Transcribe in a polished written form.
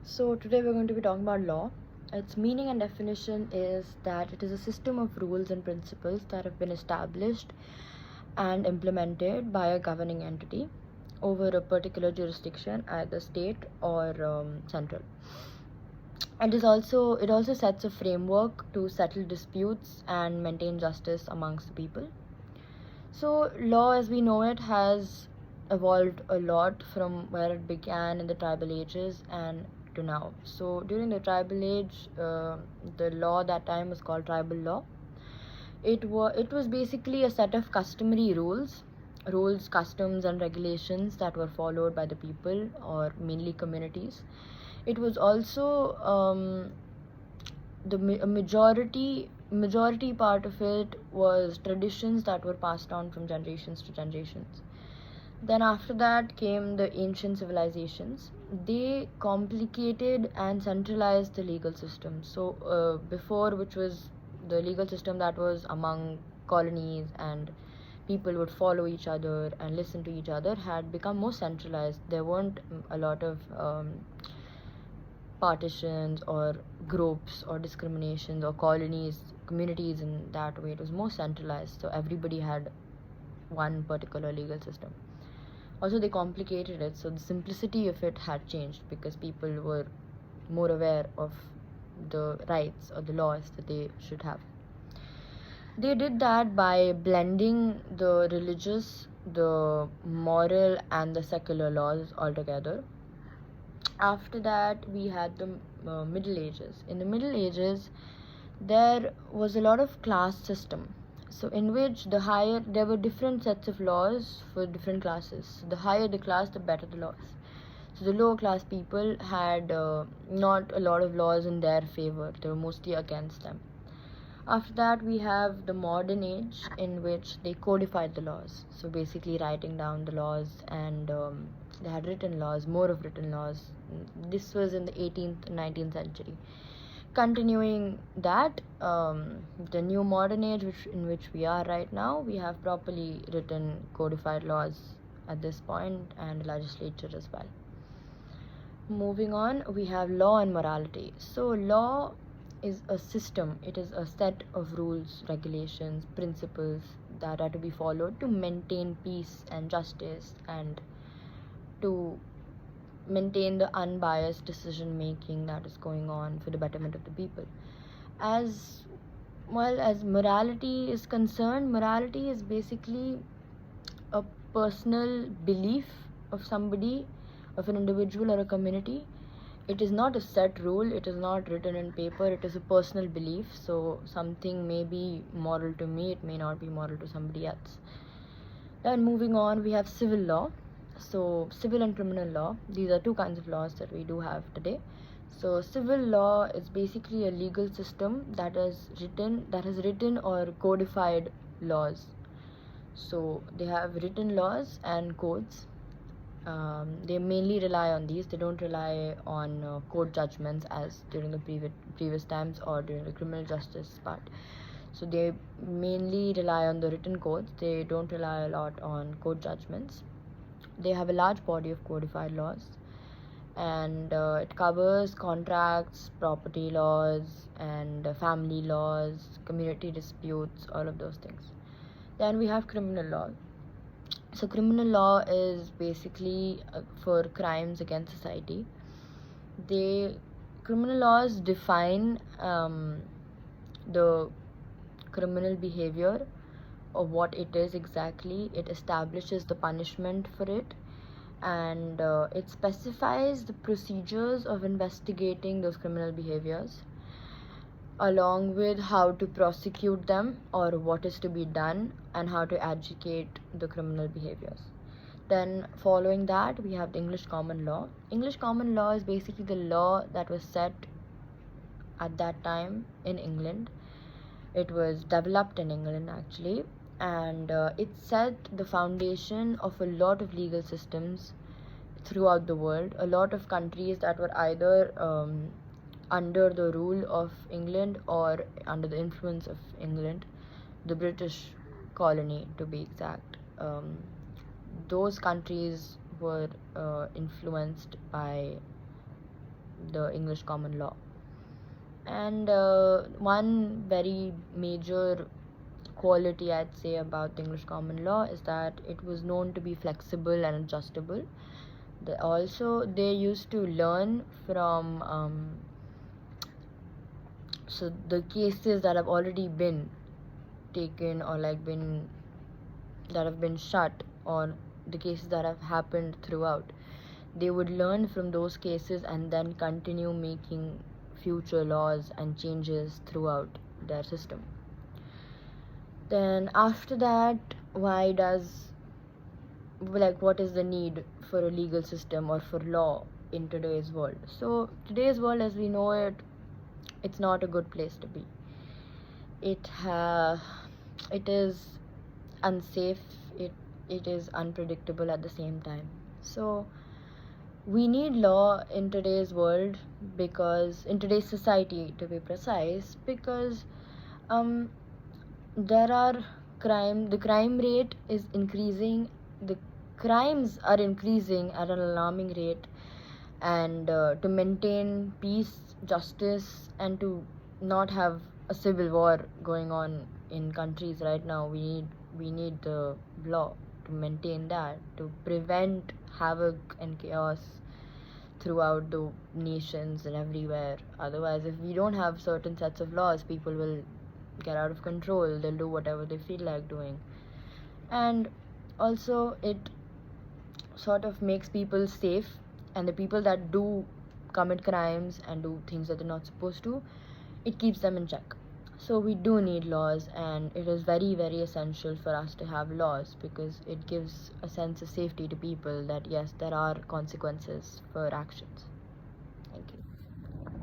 So today we're going to be talking about law. Its meaning and definition is that it is a system of rules and principles that have been established and implemented by a governing entity over a particular jurisdiction, either state or central. It also sets a framework to settle disputes and maintain justice amongst the people. So law as we know it has evolved a lot from where it began in the tribal ages and to now. So during the tribal age, the law that time was called tribal law. It was basically a set of customary rules, customs, and regulations that were followed by the people or mainly communities. It was also a majority part of it was traditions that were passed on from generations to generations. Then after that came the ancient civilizations. They complicated and centralized the legal system. So before, which was the legal system that was among colonies and people would follow each other and listen to each other, had become more centralized. There weren't a lot of partitions or groups or discriminations or communities in that way. It was more centralized, so everybody had one particular legal system. Also, they complicated it, so the simplicity of it had changed because people were more aware of the rights or the laws that they should have. They did that by blending the religious, the moral, and the secular laws all together. After that, we had the Middle Ages. In the Middle Ages, there was a lot of class system. So in which there were different sets of laws for different classes. The higher the class, the better the laws. So the lower class people had not a lot of laws in their favor. They were mostly against them. After that, we have the modern age in which they codified the laws. So basically, writing down the laws, and they had written laws, more of written laws. This was in the 18th and 19th century. Continuing that, the new modern age, in which we are right now, we have properly written, codified laws at this point, and legislature as well. Moving on, we have law and morality. So law is a system, it is a set of rules, regulations, principles that are to be followed to maintain peace and justice and to maintain the unbiased decision making that is going on for the betterment of the people. As well as morality is concerned, morality is basically a personal belief of somebody, of an individual or a community. It is not a set rule, it is not written in paper, it is a personal belief. So something may be moral to me, it may not be moral to somebody else. Then moving on, we have civil law. So civil and criminal law, these are two kinds of laws that we do have today. So civil law is basically a legal system that has written or codified laws. So they have written laws and codes. They mainly rely on these. They don't rely on court judgments as during the previous times or during the criminal justice part. So they mainly rely on the written codes. They don't rely a lot on court judgments. They have a large body of codified laws, and it covers contracts, property laws, and family laws, community disputes, all of those things. Then we have criminal law. So criminal law is basically for crimes against society. Criminal laws define the criminal behavior of what it is exactly. It establishes the punishment for it, and it specifies the procedures of investigating those criminal behaviors, along with how to prosecute them or what is to be done and how to educate the criminal behaviors. Then following that, we have the English common law. English common law is basically the law that was set at that time in England. It was developed in England actually, and it set the foundation of a lot of legal systems throughout the world. A lot of countries that were either under the rule of England or under the influence of England, the British colony to be exact. Those countries were influenced by the English common law. And one very major quality I'd say about the English common law is that it was known to be flexible and adjustable. Also, they used to learn from so the cases that have already been taken, or like been that have been shut, or the cases that have happened throughout. They would learn from those cases and then continue making future laws and changes throughout their system. Then after that, what is the need for a legal system or for law in today's world? So today's world as we know it, it's not a good place to be. It is unsafe, it is unpredictable at the same time. So we need law in today's world, because in today's society, to be precise, because there are the crime rate is increasing, the crimes are increasing at an alarming rate, and to maintain peace, justice, and to not have a civil war going on in countries right now, we need the law to maintain that, to prevent havoc and chaos throughout the nations and everywhere. Otherwise, if we don't have certain sets of laws, people will get out of control, they'll do whatever they feel like doing. And also it sort of makes people safe, and the people that do commit crimes and do things that they're not supposed to, it keeps them in check. So we do need laws, and it is very, very essential for us to have laws, because it gives a sense of safety to people that yes, there are consequences for actions.